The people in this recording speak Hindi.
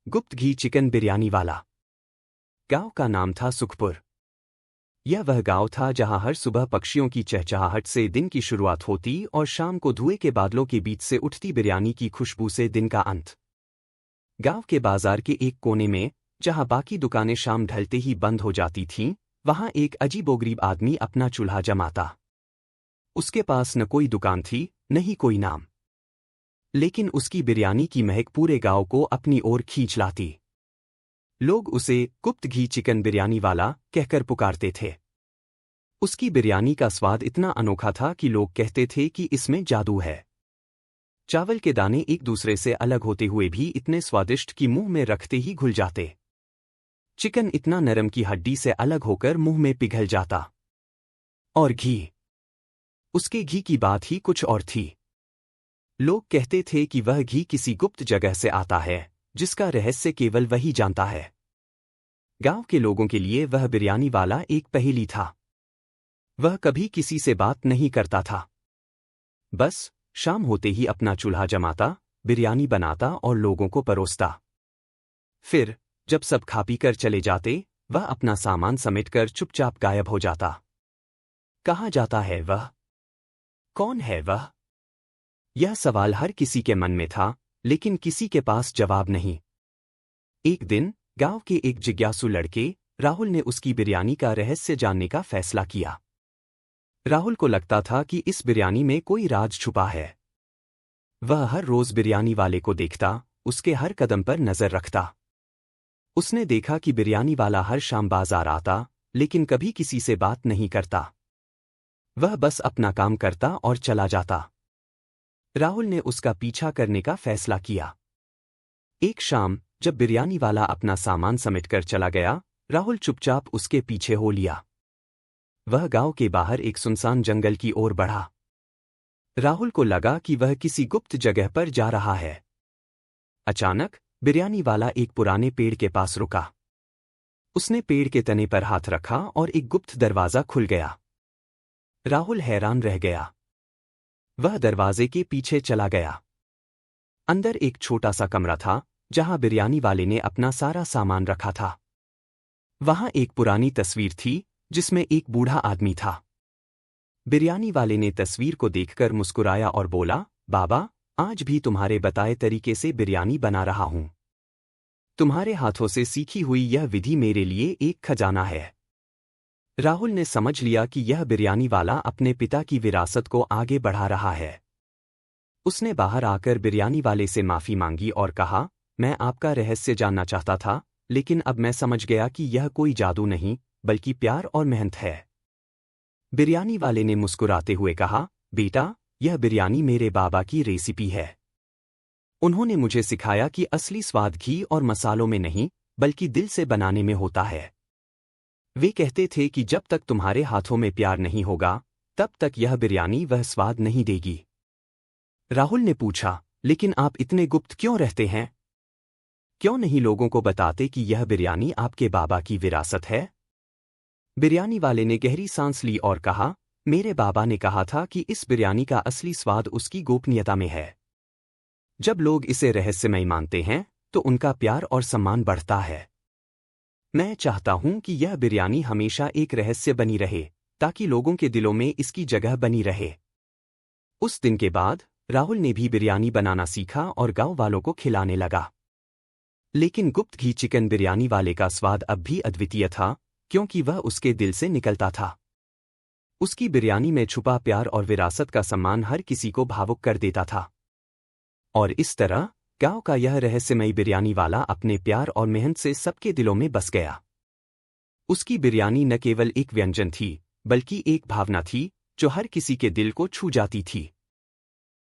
गुप्त घी चिकन बिरयानी वाला। गांव का नाम था सुखपुर। यह वह गांव था जहां हर सुबह पक्षियों की चहचहाहट से दिन की शुरुआत होती और शाम को धुएं के बादलों के बीच से उठती बिरयानी की खुशबू से दिन का अंत। गांव के बाजार के एक कोने में, जहां बाकी दुकानें शाम ढलते ही बंद हो जाती थीं, वहां एक अजीबोगरीब आदमी अपना चूल्हा जमाता। उसके पास न कोई दुकान थी, न ही कोई नाम, लेकिन उसकी बिरयानी की महक पूरे गांव को अपनी ओर खींच लाती। लोग उसे गुप्त घी चिकन बिरयानी वाला कहकर पुकारते थे। उसकी बिरयानी का स्वाद इतना अनोखा था कि लोग कहते थे कि इसमें जादू है। चावल के दाने एक दूसरे से अलग होते हुए भी इतने स्वादिष्ट कि मुंह में रखते ही घुल जाते। चिकन इतना नरम कि हड्डी से अलग होकर मुंह में पिघल जाता। और घी, उसके घी की बात ही कुछ और थी। लोग कहते थे कि वह घी किसी गुप्त जगह से आता है, जिसका रहस्य केवल वही जानता है। गांव के लोगों के लिए वह बिरयानी वाला एक पहेली था। वह कभी किसी से बात नहीं करता था। बस शाम होते ही अपना चूल्हा जमाता, बिरयानी बनाता और लोगों को परोसता। फिर जब सब खा पी कर चले जाते, वह अपना सामान समेटकर चुपचाप गायब हो जाता। कहाँ जाता है वह? कौन है वह? यह सवाल हर किसी के मन में था, लेकिन किसी के पास जवाब नहीं। एक दिन गांव के एक जिज्ञासु लड़के राहुल ने उसकी बिरयानी का रहस्य जानने का फैसला किया। राहुल को लगता था कि इस बिरयानी में कोई राज छुपा है। वह हर रोज बिरयानी वाले को देखता, उसके हर कदम पर नजर रखता। उसने देखा कि बिरयानी वाला हर शाम बाजार आता, लेकिन कभी किसी से बात नहीं करता। वह बस अपना काम करता और चला जाता। राहुल ने उसका पीछा करने का फैसला किया। एक शाम जब बिरयानी वाला अपना सामान समेटकर चला गया, राहुल चुपचाप उसके पीछे हो लिया। वह गांव के बाहर एक सुनसान जंगल की ओर बढ़ा। राहुल को लगा कि वह किसी गुप्त जगह पर जा रहा है। अचानक बिरयानी वाला एक पुराने पेड़ के पास रुका। उसने पेड़ के तने पर हाथ रखा और एक गुप्त दरवाजा खुल गया। राहुल हैरान रह गया। वह दरवाजे के पीछे चला गया। अंदर एक छोटा सा कमरा था, जहां बिरयानी वाले ने अपना सारा सामान रखा था। वहां एक पुरानी तस्वीर थी, जिसमें एक बूढ़ा आदमी था। बिरयानी वाले ने तस्वीर को देखकर मुस्कुराया और बोला, बाबा, आज भी तुम्हारे बताए तरीके से बिरयानी बना रहा हूं। तुम्हारे हाथों से सीखी हुई यह विधि मेरे लिए एक खजाना है। राहुल ने समझ लिया कि यह बिरयानी वाला अपने पिता की विरासत को आगे बढ़ा रहा है। उसने बाहर आकर बिरयानी वाले से माफी मांगी और कहा, मैं आपका रहस्य जानना चाहता था, लेकिन अब मैं समझ गया कि यह कोई जादू नहीं, बल्कि प्यार और मेहनत है। बिरयानी वाले ने मुस्कुराते हुए कहा, बेटा, यह बिरयानी मेरे बाबा की रेसिपी है। उन्होंने मुझे सिखाया कि असली स्वाद घी और मसालों में नहीं, बल्कि दिल से बनाने में होता है। वे कहते थे कि जब तक तुम्हारे हाथों में प्यार नहीं होगा, तब तक यह बिरयानी वह स्वाद नहीं देगी। राहुल ने पूछा, लेकिन आप इतने गुप्त क्यों रहते हैं? क्यों नहीं लोगों को बताते कि यह बिरयानी आपके बाबा की विरासत है? बिरयानी वाले ने गहरी सांस ली और कहा, मेरे बाबा ने कहा था कि इस बिरयानी का असली स्वाद उसकी गोपनीयता में है। जब लोग इसे रहस्यमय मानते हैं, तो उनका प्यार और सम्मान बढ़ता है। मैं चाहता हूं कि यह बिरयानी हमेशा एक रहस्य बनी रहे, ताकि लोगों के दिलों में इसकी जगह बनी रहे। उस दिन के बाद राहुल ने भी बिरयानी बनाना सीखा और गांव वालों को खिलाने लगा। लेकिन गुप्त घी चिकन बिरयानी वाले का स्वाद अब भी अद्वितीय था, क्योंकि वह उसके दिल से निकलता था। उसकी बिरयानी में छुपा प्यार और विरासत का सम्मान हर किसी को भावुक कर देता था। और इस तरह गांव का यह रहस्यमयी बिरयानी वाला अपने प्यार और मेहनत से सबके दिलों में बस गया। उसकी बिरयानी न केवल एक व्यंजन थी, बल्कि एक भावना थी, जो हर किसी के दिल को छू जाती थी।